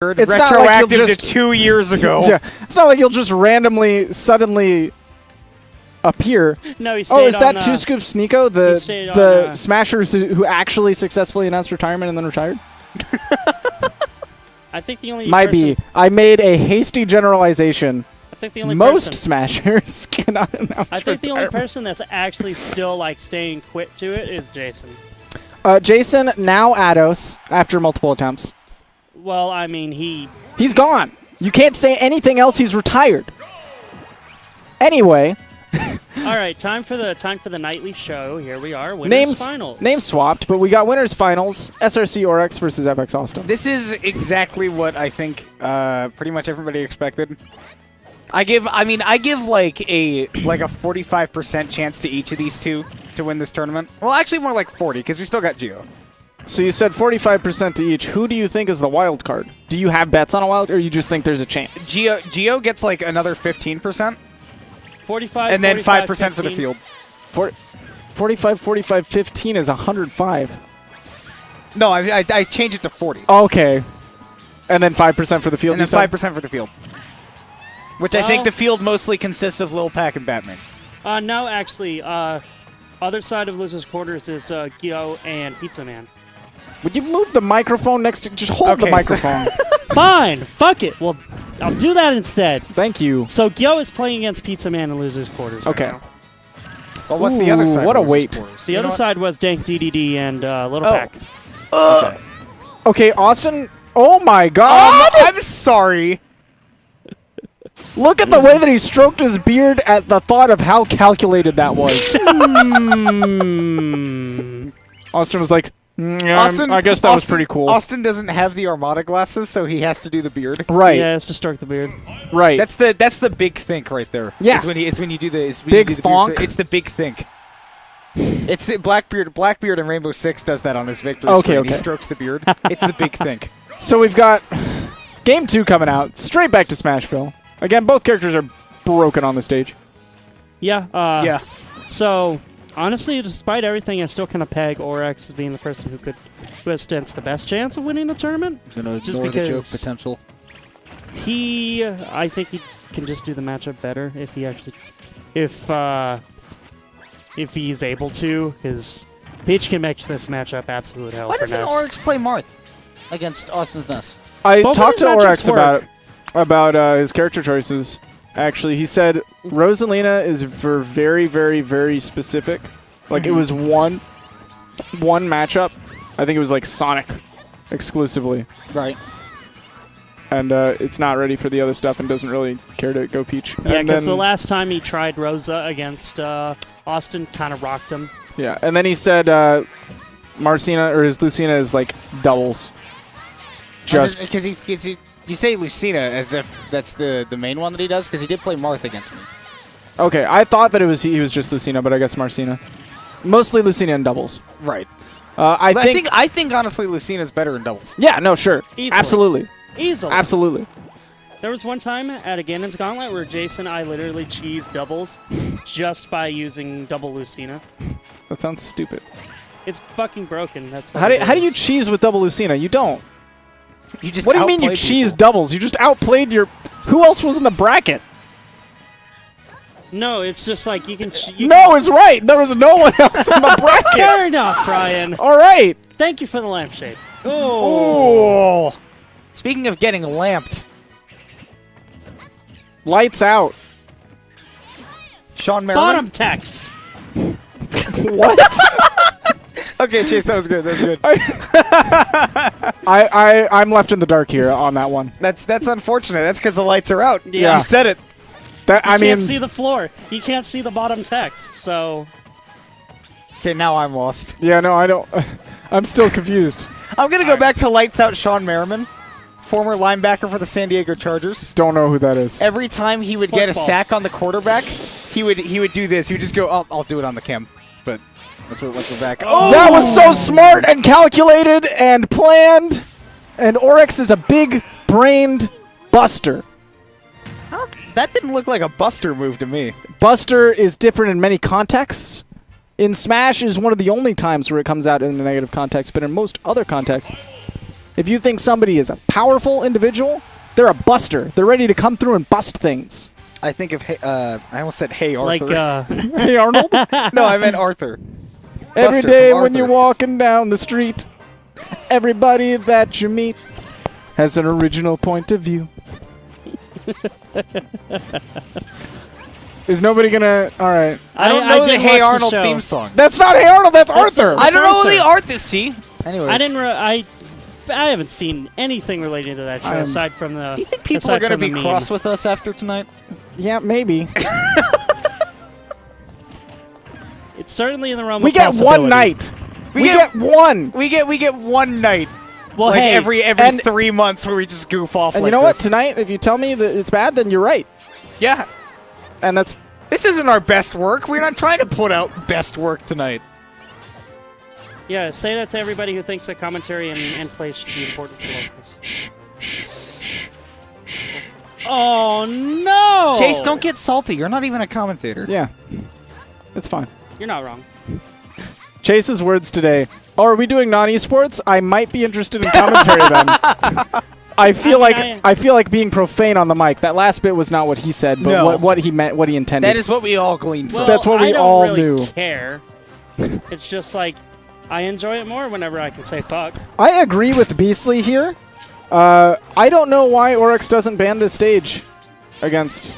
It's retroactive to 2 years ago. Yeah, it's not like you'll just randomly, suddenly appear. No, he stayed Oh, is that on, Two Scoops Nico, the on, Smashers who actually successfully announced retirement and then retired? I think the only Might be. I made a hasty generalization. I think the only Most Smashers cannot announce I think the only retirement. person that's actually still like staying quit to it is Jason. Jason, now Ados, after multiple attempts. Well, I mean, He's gone. You can't say anything else. He's retired. Anyway. All right, time for the nightly show. Here we are. Winners finals. Names swapped, but we got winners finals. SRC Orex versus FX Awestin. This is exactly what I think pretty much everybody expected. I give like a 45% chance to each of these two to win this tournament. Well, actually more like 40 because we still got Geo. So you said 45% to each. Who do you think is the wild card? Do you have bets on a wild, or you just think there's a chance? Geo gets like another 15%. 45, and then 45, 5% 15. for the field. 45, 45, 15 is 105. No, I changed it to 40. Okay. And then 5% for the field. And then 5% for the field. Which I think the field mostly consists of Lil Pac and Batman. No, actually, other side of Losers Quarters is Gio and Pizza Man. Would you move the microphone next to... Just hold the microphone. Fine. Fuck it. Well, I'll do that instead. Thank you. So Gio is playing against Pizza Man in Losers Quarters right now. Well, what's the other side? What a wait. The other side was Dank DDD and Little Pac. Okay, Austin... Oh my god! I'm sorry. Look at the way that he stroked his beard at the thought of how calculated that was. Austin was like, I guess that was pretty cool. Austin doesn't have the Armada glasses, so he has to do the beard. Right. Yeah, it's to stroke the beard. Right. That's the big think right there. Yeah. Is when you do the big thonk. It's the big think. It's Blackbeard and Rainbow Six does that on his victory screen. He strokes the beard. It's the big think. So we've got Game 2 coming out. Straight back to Smashville. Again, both characters are broken on the stage. Yeah. Yeah. So, honestly, despite everything, I still kind of peg Orex as being the person who has stands the best chance of winning the tournament. Just ignore the joke potential. I think he can just do the matchup better if he actually, if he's able to, because Peach can make this matchup absolute hell. Why for doesn't Ness. Oryx play Marth against Austin's Ness? I Both talked to of his matchups Orex work. about his character choices. Actually, he said Rosalina is for very, very, very specific. Like it was one matchup. I think it was like Sonic exclusively. Right. And it's not ready for the other stuff and doesn't really care to go Peach. Yeah, And because then- the last time he tried Rosa against Austin, kind of rocked him. Yeah, and then he said Marcina or his Lucina is like doubles. Just Because you say Lucina as if that's the main one that he does, because he did play Marth against me. okay. I thought that he was just Lucina, but I guess Marcina. Mostly Lucina in doubles. Right. I think honestly Lucina's better in doubles. Yeah, no, sure. Easily. Absolutely. Easily. Absolutely. There was one time at a Ganon's Gauntlet where Jason and I literally cheesed doubles just by using double Lucina. That sounds stupid. It's fucking broken. That's what How do you cheese with double Lucina? You don't. You just What do you mean you outplayed cheese people. doubles? You just outplayed your... Who else was in the bracket? No, it's just like you can... No, it's right. There was no one else in the bracket. Fair enough, Brian. All right. Thank you for the lampshade. Oh. Oh. Speaking of getting lamped, Lights out. Sean Merriman. Bottom text. What? Okay, Chase, that was good. That was good. I'm left in the dark here on that one. That's unfortunate. That's because the lights are out. Yeah. You said it. That You I mean, can't see the floor. You can't see the bottom text, so... Okay, now I'm lost. yeah, no, I don't. I'm still confused. I'm gonna go back to lights out Sean Merriman, former linebacker for the San Diego Chargers. Don't know who that is. Every time he would Sports get a ball. sack on the quarterback, he would do this. He would just go, I'll do it on the cam. But let's go back. Oh! That was so smart and calculated and planned. And Orex is a big-brained buster. That didn't look like a buster move to me. Buster is different in many contexts. In Smash is one of the only times where it comes out in a negative context, but in most other contexts, If you think somebody is a powerful individual, they're a buster. They're ready to come through and bust things. I think of I almost said Hey Arthur. Like, Hey, Arnold. no, I meant Arthur. Every Buster day from when you're Arthur. walking down the street, everybody that you meet has an original point of view. Is nobody gonna? All right. I don't I know the did Hey watch the Arnold show. theme song. That's not Hey Arnold. That's Arthur. I don't know Arthur. the art this. See. Anyways, I didn't. I haven't seen anything related to that show I'm- aside from the. Do you think people aside are going to from the be meme. cross with us after tonight? Yeah, maybe. It's certainly in the realm We of get possibility. one night. We We get- get one. We get one night, Well, like hey, every and- 3 months, where we just goof off. And like you know what? this. Tonight, if you tell me that it's bad, then you're right. Yeah, And that's this isn't our best work. We're not trying to put out best work tonight. yeah, say that to everybody who thinks that commentary and play should be important for locals. Oh no! Chase, don't get salty. You're not even a commentator. yeah. It's fine. You're not wrong. Chase's words today. Oh, are we doing non-esports? I might be interested in commentary then. I feel I like being profane on the mic. That last bit was not what he said, but No. what he meant, what he intended. That is what we all gleaned from. Well, That's what we I don't all really knew. Care. It's just like I enjoy it more whenever I can say fuck. I agree with Beastly here. I don't know why Orex doesn't ban this stage against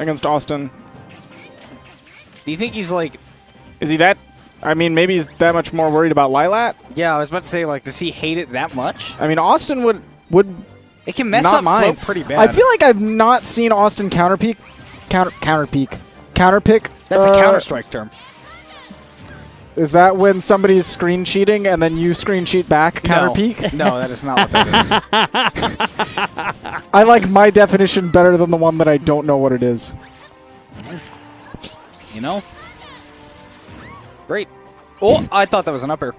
Awestin. Do you think he's like? Is he that? I mean, maybe he's that much more worried about Lilat. Yeah, I was about to say, like, does he hate it that much? I mean, Austin would It can mess not up mine. float pretty bad. I feel like I've not seen Austin counterpick. that's a Counter-Strike term. Is that when somebody's screen cheating and then you screen cheat back? Counterpeak? No, that is not what that is. I like my definition better than the one that I don't know what it is. You know? Great. Oh, I thought that was an upper.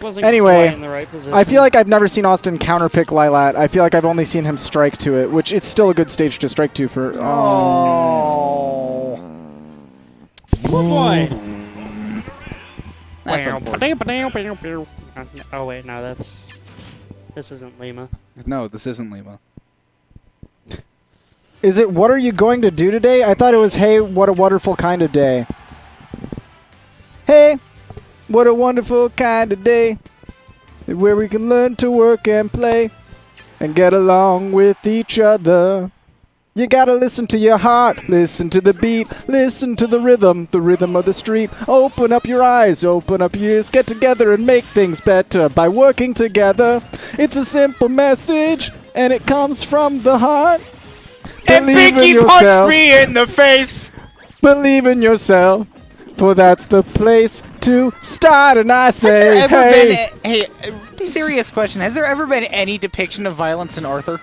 Wasn't Anyway, quite in the right position. I feel like I've never seen Austin counterpick Lilat. I feel like I've only seen him strike to it, which it's still a good stage to strike to for. Oh. Poor boy. That's unfortunate. Oh wait, no, this isn't Lima. No, this isn't Lima. Is it what are you going to do today? I thought it was hey, what a wonderful kind of day. Hey, what a wonderful kind of day where we can learn to work and play and get along with each other. You gotta listen to your heart, listen to the beat, listen to the rhythm of the street. Open up your eyes, open up your ears, get together and make things better by working together. It's a simple message and it comes from the heart. And Believe in Vicky yourself. punched me in the face! Believe in yourself, for that's the place to start. And I say, Has there ever hey, been serious question. Has there ever been any depiction of violence in Arthur?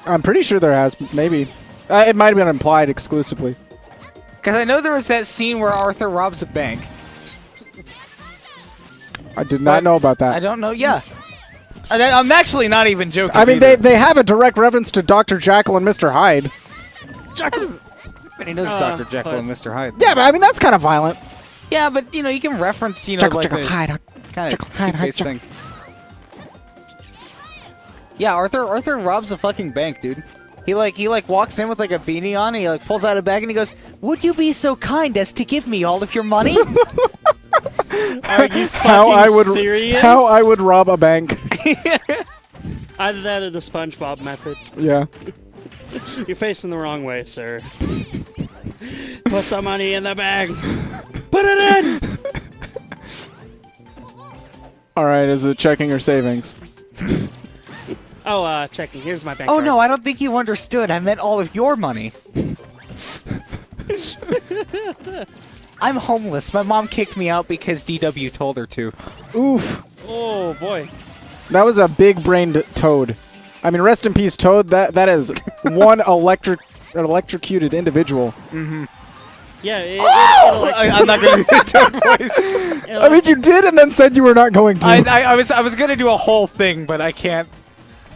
I'm pretty sure there has, maybe. It might have been implied exclusively. Because I know there was that scene where Arthur robs a bank. I did not know about I that. don't know. Yeah. I'm actually not even joking. I mean, either. they have a direct reference to Dr. Jekyll and Mr. Hyde. Everybody knows Dr. Jekyll and Mr. Hyde. Yeah, but I mean, that's kind of violent. Yeah, but you know, you can reference, you know, Jekyll, like Jekyll, the Hyde. kind of Jekyll, Hyde, two-faced Hyde, thing. Yeah, Arthur robs a fucking bank, dude. He walks in with like a beanie on, and he like pulls out a bag and he goes, "Would you be so kind as to give me all of your money?" Are you fucking serious? How I would rob a bank. Either that or the SpongeBob method. Yeah. You're facing the wrong way, sir. Put some money in the bag. Put it in! All right, is it checking or savings? Oh, checking. Here's my bank Oh card. no, I don't think you understood. I meant all of your money. I'm homeless. My mom kicked me out because DW told her to. Oof. Oh, boy. That was a big-brained Toad. I mean, rest in peace, Toad. That is one electrocuted individual. Yeah, I'm not gonna do the voice. I mean, you did and then said you were not going to. I was gonna do a whole thing, but I can't.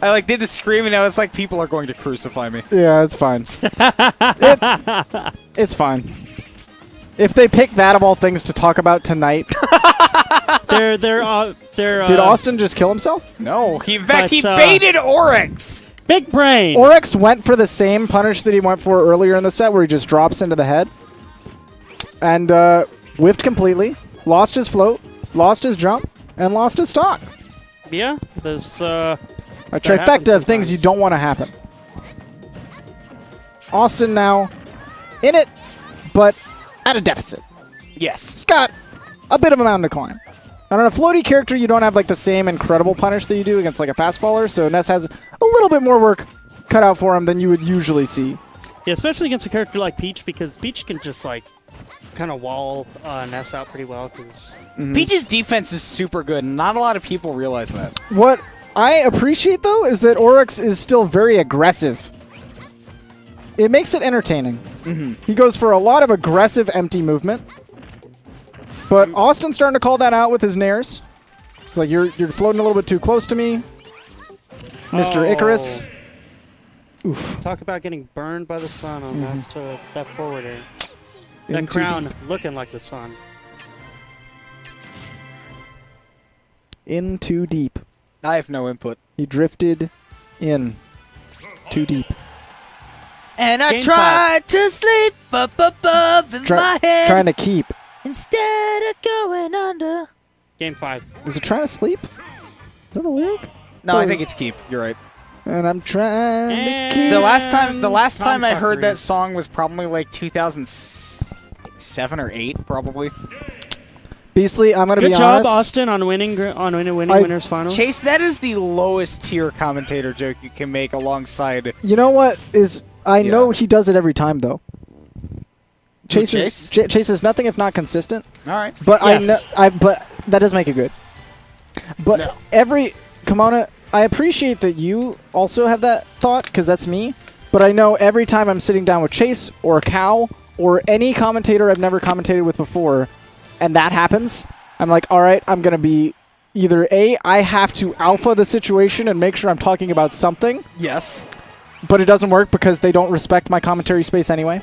I like did the scream and I was like, people are going to crucify me. Yeah, it's fine. It's fine. If they pick that of all things to talk about tonight, They're Did Awestin just kill himself? No, in fact, he But, baited Orex. big brain. Orex went for the same punish that he went for earlier in the set, where he just drops into the head. And whiffed completely. Lost his float, lost his jump, and lost his stock. Yeah, there's A happens trifecta of things you sometimes. don't want to happen. Awestin now in it, but at a deficit. Yes. It's got a bit of a mountain to climb. And on a floaty character, you don't have like the same incredible punish that you do against like a fast faller, so Ness has a little bit more work cut out for him than you would usually see. Yeah, especially against a character like Peach, because Peach can just like kind of wall Ness out pretty well. Because Peach's defense is super good, and not a lot of people realize that. What I appreciate, though, is that Orex is still very aggressive. It makes it entertaining. He goes for a lot of aggressive empty movement. But Austin's starting to call that out with his nairs. It's like, you're floating a little bit too close to me, Mr. Icarus. Oof. talk about getting burned by the sun on that forward air. That In too crown deep. looking like the sun. In too deep. I have no input. He drifted in too deep. And I Game tried to sleep up above in my head Trying to keep. instead of going under. Game 5. Is it trying to sleep? Is that the lyric? No, I think it's keep. You're right. And I'm trying to keep. The last time I heard Tomfuckery. that song was probably like 2007 or 8, probably. Beastly, I'm going to Good be job, honest. Austin, on winning I- winners final. Chase, that is the lowest tier commentator joke you can make alongside. You know what is? I Yeah. know he does it every time though. Chase Chase? is nothing if not consistent. All right. But Yes. but that does make it good. But No. Kamana, I appreciate that you also have that thought because that's me. But I know every time I'm sitting down with Chase or Cal or any commentator I've never commentated with before, and that happens, I'm like, all right, I'm gonna be either I have to alpha the situation and make sure I'm talking about something. Yes. But it doesn't work because they don't respect my commentary space anyway.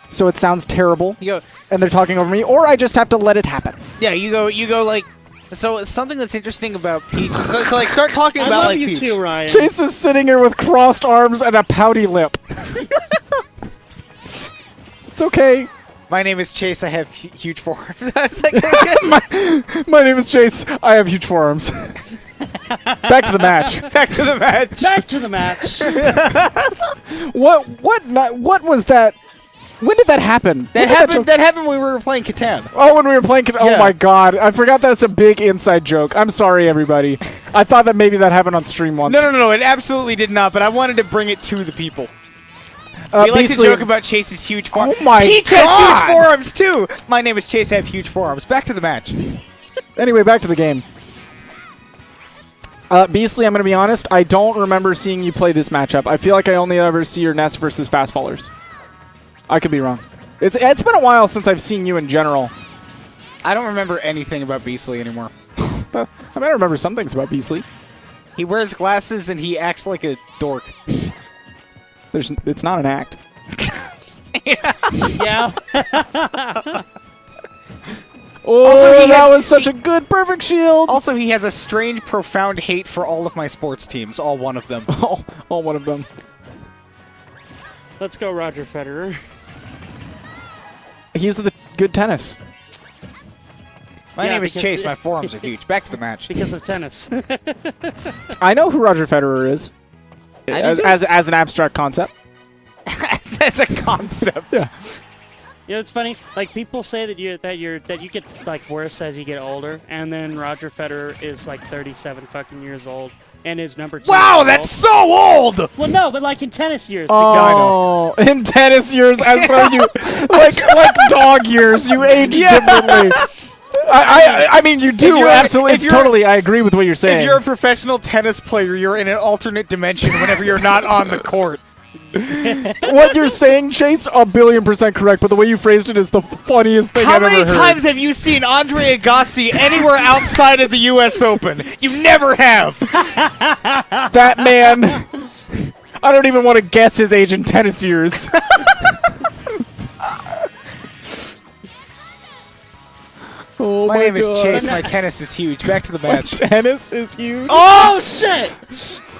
So it sounds terrible, You go. and they're talking over me, or I just have to let it happen. Yeah. You go like. So something that's interesting about Peach. So like start talking I about love like you Peach. too, Ryan. Chase is sitting here with crossed arms and a pouty lip. It's okay. My name is Chase. I have huge forearms. It's like, My name is Chase. I have huge forearms. Back to the match. back to the match. Back to the match. What was that? When did that happen? That happened. That happened when we were playing Catan. Oh, when we were playing. Oh Yeah. my God! I forgot that's a big inside joke. I'm sorry, everybody. I thought that maybe that happened on stream once. No. It absolutely did not. But I wanted to bring it to the people. We like to Beastly- joke about Chase's huge forearms. Oh my Peach God. has huge forearms too. My name is Chase. I have huge forearms. Back to the match. Anyway, back to the game. Beastly, I'm going to be honest. I don't remember seeing you play this matchup. I feel like I only ever see your Ness versus Fast Fallers. I could be wrong. It's been a while since I've seen you in general. I don't remember anything about Beastly anymore. I better remember some things about Beastly. He wears glasses and he acts like a dork. It's not an act. Yeah. Oh, Also, he that has- was such a good perfect shield. Also, he has a strange, profound hate for all of my sports teams. All one of them. All one of them. Let's go, Roger Federer. He's the good tennis. My Yeah, name is because- Chase. My forearms are huge. Back to the match. Because of tennis. I know who Roger Federer is. I do As, too. as an abstract concept. That's a concept. Yeah. You know, it's funny. Like people say that you get like worse as you get older, and then Roger Federer is like 37 fucking years old, and is number 2. Wow, overall. that's so old. Well, no, but like in tennis years. Oh, in tennis years, as though you like dog years, you age Yeah. differently. I mean, you do you're- absolutely. if It's you're- totally. I agree with what you're saying. If you're a professional tennis player, you're in an alternate dimension whenever you're not on the court. What you're saying, Chase, 1,000,000,000% correct. But the way you phrased it is the funniest thing How I've many ever heard. times have you seen Andre Agassi anywhere outside of the U.S. Open? You never have. That man. I don't even want to guess his age in tennis years. Oh Oh My name is God. Chase. My tennis is huge. Back to the match. Tennis is huge. Oh shit!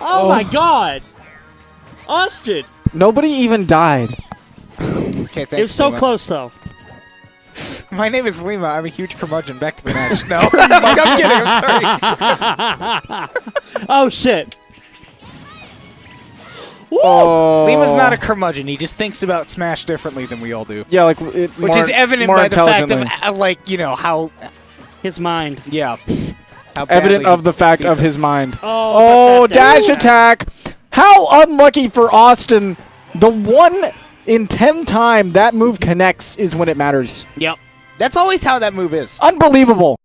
Oh my god! Austin! Nobody even died. Okay, thanks. It was so Lima. close though. My name is Lima. I'm a huge curmudgeon. Back to the match. No, I'm kidding. I'm sorry. Oh shit! Oh. Lima's not a curmudgeon. He just thinks about Smash differently than we all do. Yeah, like Which is evident more by the fact of, intelligently. like, you know, how, His mind. yeah. How Evident badly of the fact beats of us. his mind. Oh, Oh, but that dash attack! How unlucky for Austin. The 1 in 10 time that move connects is when it matters. Yep. That's always how that move is. Unbelievable.